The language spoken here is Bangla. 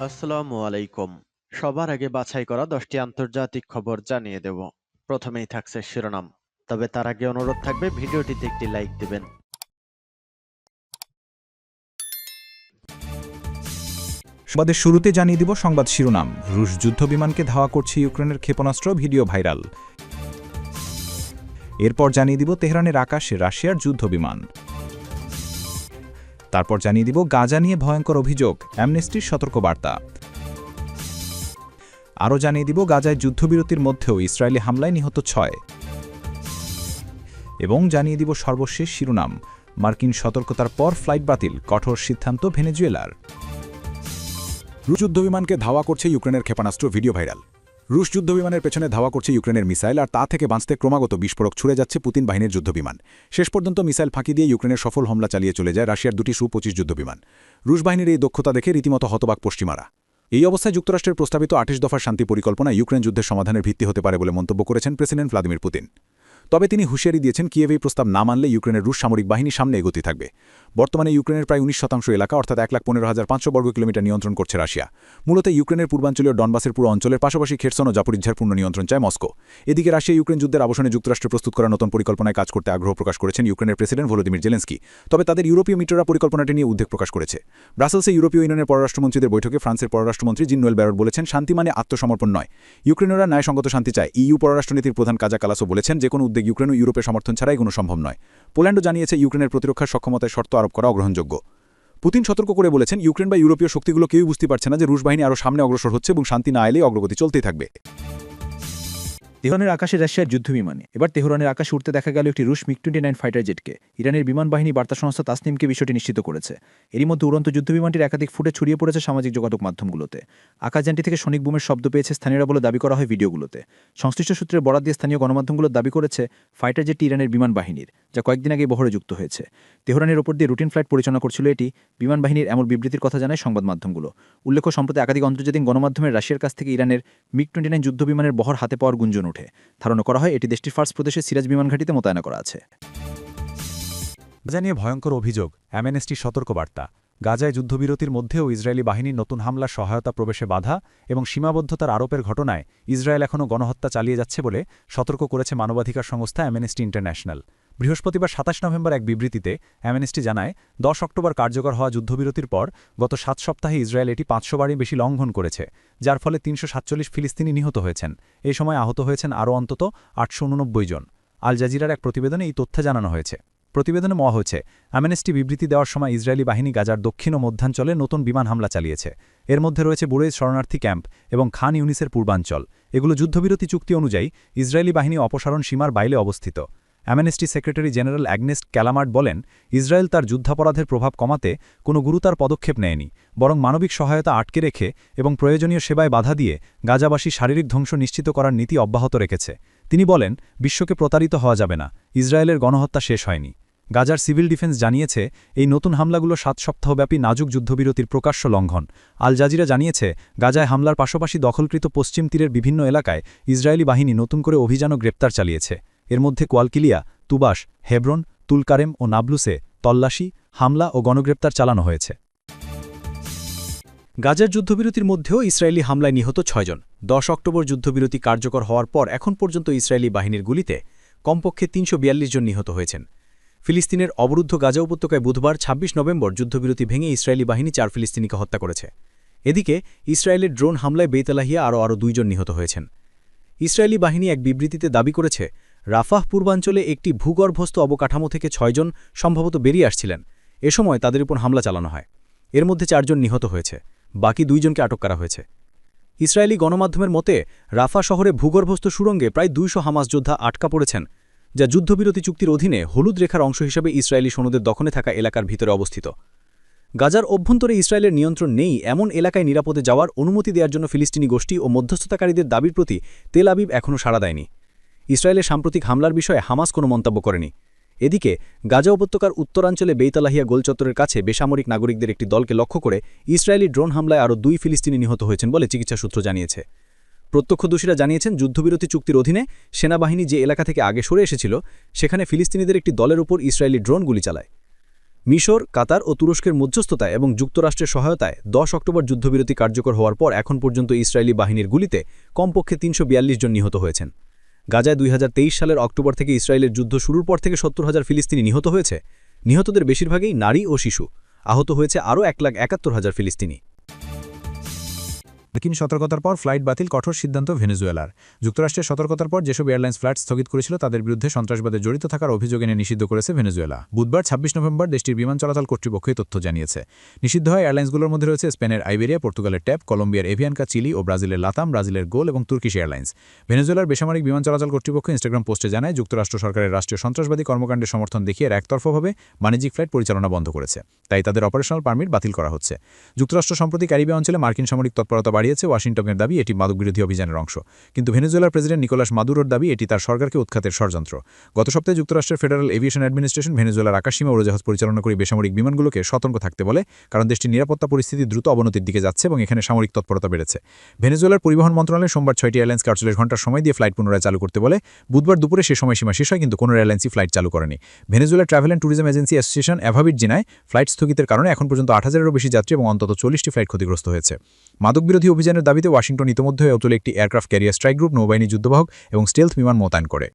আসসালামু আলাইকুম। সবার আগে বাছাই করা 10টি আন্তর্জাতিক খবর জানিয়ে দেব। প্রথমেই থাকছে শিরোনাম। তবে তার আগে অনুরোধ থাকবে ভিডিওটিতে একটি লাইক দিবেন। সংবাদের শুরুতে জানিয়ে দিব সংবাদ শিরোনাম। রুশ যুদ্ধবিমানকে ধাওয়া করছে ইউক্রেনের ক্ষেপণাস্ত্র, ভিডিও ভাইরাল। এরপর জানিয়ে দিব তেহরানের আকাশে রাশিয়ার যুদ্ধবিমান। তারপর জানিয়ে দিব গাজা নিয়ে ভয়ঙ্কর অভিযোগ, অ্যামনেস্টির সতর্কবার্তা। আরও জানিয়ে দিব গাজায় যুদ্ধবিরতির মধ্যেও ইসরায়েলি হামলায় নিহত 6। এবং জানিয়ে দিব সর্বশেষ শিরোনাম, মার্কিন সতর্কতার পর ফ্লাইট বাতিল, কঠোর সিদ্ধান্ত ভেনেজুয়েলার। রুশ যুদ্ধবিমানকে ধাওয়া করছে ইউক্রেনের ক্ষেপণাস্ত্র, ভিডিও ভাইরাল। রুশ যুদ্ধবিমানের পেছনে ধাওয়া করছে ইউক্রেনের মিসাইল, আর তা থেকে বাঁচতে ক্রমাগত বিস্ফোরক ছুড়ে যাচ্ছে পুতিন বাহিনীর যুদ্ধবিমান। শেষ পর্যন্ত মিসাইল ফাঁকি দিয়ে ইউক্রেনের সফল হামলা চালিয়ে চলে যায় রাশিয়ার দুটি সু-25 যুদ্ধবিমান। রুশ বাহিনীর এই দক্ষতা দেখে রীতিমতো হতবাক পশ্চিমারা। এই অবস্থায় যুক্তরাষ্ট্রের প্রস্তাবিত 28 দফার শান্তি পরিকল্পনা ইউক্রেন যুদ্ধের সমাধানের ভিত্তি হতে পারে বলে মন্তব্য করেছেন প্রেসিডেন্ট ভ্লাদিমির পুতিন। তবে তিনি হুঁশিয়ারি দিয়েছেন, কিয়েভ এই প্রস্তাব না মানলে ইউক্রেনের রুশ সামরিক বাহিনী সামনে এগোতে থাকবে। বর্তমানে ইউক্রেনের প্রায় 19% এলাকা, অর্থাৎ 1,15,500 বর্গ কিলোমিটার নিয়ন্ত্রণ করছে রাশিয়া। মূলত ইউক্রেনের পূর্বাঞ্চলীয় ডনবাসের পুরো অঞ্চলের পাশাপাশি খেরসন ও জাপোরিজ্ঝার পূর্ণ নিয়ন্ত্রণ চায় মস্কো। এদিকে রাশিয়া ইউক্রেন যুদ্ধের অবসানে যুক্তরাষ্ট্রে প্রস্তুত করা নতুন পরিকল্পনায় কাজ করতে আগ্রহ প্রকাশ করেছেন ইউক্রেনের প্রেসিডেন্ট ভলোদিমির জেলেনস্কি। তবে তাদের ইউরোপীয় মিত্ররা পরিকল্পনাটি নিয়ে উদ্বেগ প্রকাশ করেছে। ব্রাসেলসে ইউরোপীয় ইউনিয়নের পররাষ্ট্রমন্ত্রীদের বৈঠকে ফ্রান্সের পররাষ্ট্রমন্ত্রী জিন-নোয়েল ব্যারট বলেছেন, শান্তি মানে আত্মসমর্পণ নয়। ইউক্রেনীয়রা ন্যায়সঙ্গত শান্তি চায়। ইইউ পররাষ্ট্রনীতির প্রধান কাজা কালাসও বলেছেন, যে কোনো উদ্বেগ ইউক্রেন ও ইউরোপের সমর্থন ছাড়াই কোনো সম্ভব নয়। পোল্যান্ডও জানিয়েছে ইউক্রেনের প্রতিরক্ষার সক্ষমতায় শর্ত আরোপ করা অগ্রহণযোগ্য। পুতিন সতর্ক করে বলেছেন, ইউক্রেন বা ইউরোপীয় শক্তিগুলো কেউই বুঝতে পারছে না যে রুশ বাহিনী আরও সামনে অগ্রসর হচ্ছে এবং শান্তি না এলেই অগ্রগতি চলতেই থাকবে। তেহরানের আকাশে রাশিয়ার যুদ্ধবিমানে এবার তেহরানের আকাশে উঠতে দেখা গেল একটি রুশ মিগ-29 ফাইটার জেটকে। ইরানের বিমান বাহিনী বার্তা সংস্থা তাসনিমকে বিষয়টি নিশ্চিত করেছে। এরই মধ্যে উড়ন্ত যুদ্ধবিমানটির একাধিক ফুটে ছড়িয়ে পড়েছে সামাজিক যোগাযোগ মাধ্যমগুলোতে। আকাশযানটি থেকে সনিক বুমের শব্দ পেয়েছে স্থানীয়রা বলে দাবি করা হয় ভিডিওগুলোতে। সংশ্লিষ্ট সূত্রের বরাত দিয়ে স্থানীয় গণমাধ্যমগুলো দাবি করেছে, ফাইটার জেটটি ইরানের বিমান বাহিনীর, যা কয়েকদিন আগে বহরে যুক্ত হয়েছে। তেহরানের ওপর দিয়ে রুটিন ফ্লাইট পরিচালনা করছিল এটি। বিমান বাহিনীর এমন বিবৃতির কথা জানায় সংবাদ মাধ্যমগুলো। উল্লেখ্য, সম্প্রতি একাধিক আন্তর্জাতিক গণমাধ্যমের রাশিয়ার কাছ থেকে ইরানের মিগ-29 যুদ্ধবিমানের বহর হাতে পাওয়ার গুঞ্জন ওঠে। ধারণা করা হয় এটি দেশটির ফার্স প্রদেশের সিরাজ বিমান ঘাঁটিতে মোতায়েন করা আছে। গাজা নিয়ে ভয়ঙ্কর অভিযোগ, অ্যামনেস্টির সতর্কবার্তা। গাজায় যুদ্ধবিরতির মধ্যেও ইসরায়েলি বাহিনীর নতুন হামলার সহায়তা প্রবেশে বাধা এবং সীমাবদ্ধতার আরোপের ঘটনায় ইসরায়েল এখনও গণহত্যা চালিয়ে যাচ্ছে বলে সতর্ক করেছে মানবাধিকার সংস্থা অ্যামনেস্টি ইন্টারন্যাশনাল। বৃহস্পতিবার 27 নভেম্বর এক বিবৃতিতে অ্যামনেস্টি জানায়, 10 অক্টোবর কার্যকর হওয়া যুদ্ধবিরতির পর গত 7 সপ্তাহে ইসরায়েল এটি 500 বারই বেশি লঙ্ঘন করেছে, যার ফলে 347 ফিলিস্তিনি নিহত হয়েছেন। এই সময় আহত হয়েছেন আরও অন্তত 889 জন। আল জাজিরার এক প্রতিবেদনে এই তথ্য জানানো হয়েছে। প্রতিবেদনে বলা হয়েছে, অ্যামনেস্টি বিবৃতি দেওয়ার সময় ইসরায়েলি বাহিনী গাজার দক্ষিণ ও মধ্যাঞ্চলে নতুন বিমান হামলা চালিয়েছে। এর মধ্যে রয়েছে বুরেজ শরণার্থী ক্যাম্প এবং খান ইউনিসের পূর্বাঞ্চল। এগুলো যুদ্ধবিরতি চুক্তি অনুযায়ী ইসরায়েলি বাহিনী অপসারণ সীমার বাইরে অবস্থিত। অ্যামনেস্টি সেক্রেটারি জেনারেল অ্যাগনেস্ট ক্যালামার্ট বলেন, ইসরায়েল তার যুদ্ধাপরাধের প্রভাব কমাতে কোনো গুরুতর পদক্ষেপ নেয়নি, বরং মানবিক সহায়তা আটকে রেখে এবং প্রয়োজনীয় সেবায় বাধা দিয়ে গাজাবাসী শারীরিক ধ্বংস নিশ্চিত করার নীতি অব্যাহত রেখেছে। তিনি বলেন, বিশ্বকে প্রতারিত হওয়া যাবে না, ইসরায়েলের গণহত্যা শেষ হয়নি। গাজার সিভিল ডিফেন্স জানিয়েছে, এই নতুন হামলাগুলো 7 সপ্তাহব্যাপী নাজুক যুদ্ধবিরতির প্রকাশ্য লঙ্ঘন। আল জাজিরা জানিয়েছে, গাজায় হামলার পাশাপাশি দখলকৃত পশ্চিম তীরের বিভিন্ন এলাকায় ইসরায়েলি বাহিনী নতুন করে অভিযান ও গ্রেপ্তার চালিয়েছে। এর মধ্যে কোয়ালকিলিয়া, তুবাস, হেব্রন, তুলকারেম ও নাবলুসে তল্লাশি, হামলা ও গণগ্রেপ্তার চালানো হয়েছে। গাজার যুদ্ধবিরতির মধ্যেও ইসরায়েলি হামলায় নিহত 6 জন। 10 অক্টোবর যুদ্ধবিরতি কার্যকর হওয়ার পর এখন পর্যন্ত ইসরায়েলি বাহিনীর গুলিতে কমপক্ষে 342 জন নিহত হয়েছেন। ফিলিস্তিনের অবরুদ্ধ গাজা উপত্যকায় বুধবার 26 নভেম্বর যুদ্ধবিরতি ভেঙে ইসরায়েলি বাহিনী 4 ফিলিস্তিনিকে হত্যা করেছে। এদিকে ইসরায়েলের ড্রোন হামলায় বেইতলাহিয়া আরও 2 জন নিহত হয়েছেন। ইসরায়েলি বাহিনী এক বিবৃতিতে দাবি করেছে, রাফাহ পূর্বাঞ্চলে একটি ভূগর্ভস্থ অবকাঠামো থেকে 6 জন সম্ভবত বেরিয়ে আসছিলেন। এ সময় তাদের উপর হামলা চালানো হয়। এর মধ্যে 4 জন নিহত হয়েছে, বাকি 2 জনকে আটক করা হয়েছে। ইসরায়েলি গণমাধ্যমের মতে, রাফা শহরে ভূগর্ভস্থ সুড়ঙ্গে প্রায় 200 হামাস যোদ্ধা আটকা পড়েছেন, যা যুদ্ধবিরতি চুক্তির অধীনে হলুদ রেখার অংশ হিসেবে ইসরায়েলি সনদের দখলে থাকা এলাকার ভিতরে অবস্থিত। গাজার অভ্যন্তরে ইসরায়েলের নিয়ন্ত্রণ নেই এমন এলাকায় নিরাপদে যাওয়ার অনুমতি দেওয়ার জন্য ফিলিস্তিনি গোষ্ঠী ও মধ্যস্থতাকারীদের দাবির প্রতি তেল আবিব এখনও সাড়া দেয়নি। ইসরায়েলের সাম্প্রতিক হামলার বিষয়ে হামাস কোনো মন্তব্য করেনি। এদিকে গাজা উপত্যকার উত্তরাঞ্চলে বেইতলাহিয়া গোলচত্বরের কাছে বেসামরিক নাগরিকদের একটি দলকে লক্ষ্য করে ইসরায়েলি ড্রোন হামলায় আরও 2 ফিলিস্তিনি নিহত হয়েছেন বলে চিকিৎসা সূত্র জানিয়েছে। প্রত্যক্ষদর্শীরা জানিয়েছেন, যুদ্ধবিরতি চুক্তির অধীনে সেনাবাহিনী যে এলাকা থেকে আগে সরে এসেছিল সেখানে ফিলিস্তিনিদের একটি দলের উপর ইসরায়েলি ড্রোন গুলি চালায়। মিশর, কাতার ও তুরস্কের মধ্যস্থতায় এবং যুক্তরাষ্ট্রের সহায়তায় 10 অক্টোবর যুদ্ধবিরতি কার্যকর হওয়ার পর এখন পর্যন্ত ইসরায়েলি বাহিনীর গুলিতে কমপক্ষে 342 জন নিহত হয়েছেন। গাজায় 2023 সালের অক্টোবর থেকে ইসরায়েলের যুদ্ধ শুরুর পর থেকে 70,000 ফিলিস্তিনি নিহত হয়েছে। নিহতদের বেশিরভাগই নারী ও শিশু। আহত হয়েছে আরও 1,71,000 ফিলিস্তিনি। মার্কিন সতর্কতার পর ফ্লাইট বাতিল কঠোর সিদ্ধান্ত ভেনেজুয়েলার। যুক্তরাষ্ট্রের সতর্কতার পর যেসব এয়ারলাইন্স ফ্লাইট স্থগিত করেছিল তাদের বিরুদ্ধে সন্ত্রাসবাদে জড়িত থাকার অভিযোগ এনে নিষিদ্ধ করেছে ভেনেজুয়েলা। বুধবার 26 নভেম্বর দেশটির বিমান চলাচল কর্তৃপক্ষ এই তথ্য জানিয়েছে। নিষিদ্ধ হয় এয়ারলাইন্সগুলোর মধ্যে রয়েছে স্পেনের আইবেরিয়া, পর্তুগালের ট্যাপ, কলম্বিয়ার এভিয়ানকা, চিলি ও ব্রাজিলের লাতাম, ব্রাজিলের গোল এবং তুর্কিশ এয়ারলাইন্স। ভেনেজুয়েলার বেসামরিক বিমান চলাচল কর্তৃপক্ষ ইনস্টাগ্রাম পোস্টে জানায়, যুক্তরাষ্ট্র সরকারের রাষ্ট্রীয় সন্ত্রাসবাদী কর্মকাণ্ডের সমর্থন দেখিয়ে একতরফাভাবে বাণিজ্যিক ফ্লাইট পরিচালনা বন্ধ করেছে। তাই তাদের অপারেশনাল পারমিট বাতিল করা হচ্ছে। যুক্তরাষ্ট্র সম্প্রতি ক্যারিবিয়া অঞ্চলে মার্কিন সামরিক তৎপরতা বাড়িয়েছে। ওয়াশিংটনের দাবি এটি মাদকবিরোধী অভিযানের অংশ, কিন্তু ভেনেজুয়েলার প্রেসিডেন্ট নিকোলাস মাদুরোর দাবি এটি তার সরকারকে উৎখাতের ষড়যন্ত্র। গত সপ্তাহে যুক্তরাষ্ট্রের ফেডারেল এভিয়েশন অ্যাডমিনিস্ট্রেশন ভেনেজুয়েলার আকাশসীমা উড়োজাহাজ পরিচালনাকারী বেসামরিক বিমানগুলোকে সতর্ক থাকতে বলে, কারণ দেশটির নিরাপত্তা পরিস্থিতি দ্রুত অবনতির দিকে যাচ্ছে এবং এখানে সামরিক তৎপরতা বেড়েছে। ভেনেজুয়েলার পরিবহন মন্ত্রণালয় সোমবার 6টি এয়ারলাইন্সকে 48 ঘণ্টার সময় দিয়ে ফ্লাইট পুনরায় চালু করতে বলে। বুধবার দুপুরে সে সময়সীমা শেষ হয়, কিন্তু কোনো এয়ারলাইন্সই ফ্লাইট চালু করেনি। Venezuela travel and tourism agency association AVAVIT জানায়, ফ্লাইট স্থগিতের কারণে এখন পর্যন্ত 8,000-এরও বেশি যাত্রী এবং অন্তত 40টি ফ্লাইট ক্ষতিগ্রস্ত হয়েছে। মাদকবিরোধী অভিযানের দাবিতে ওয়াশিংটন ইতিমধ্যে অঞ্চলে একটি এয়ারক্রাফট ক্যারিয়ার স্ট্রাইক গ্রুপ, নৌবাহিনী যুদ্ধবাহক এবং স্টেলথ বিমান মোতায়েন করে।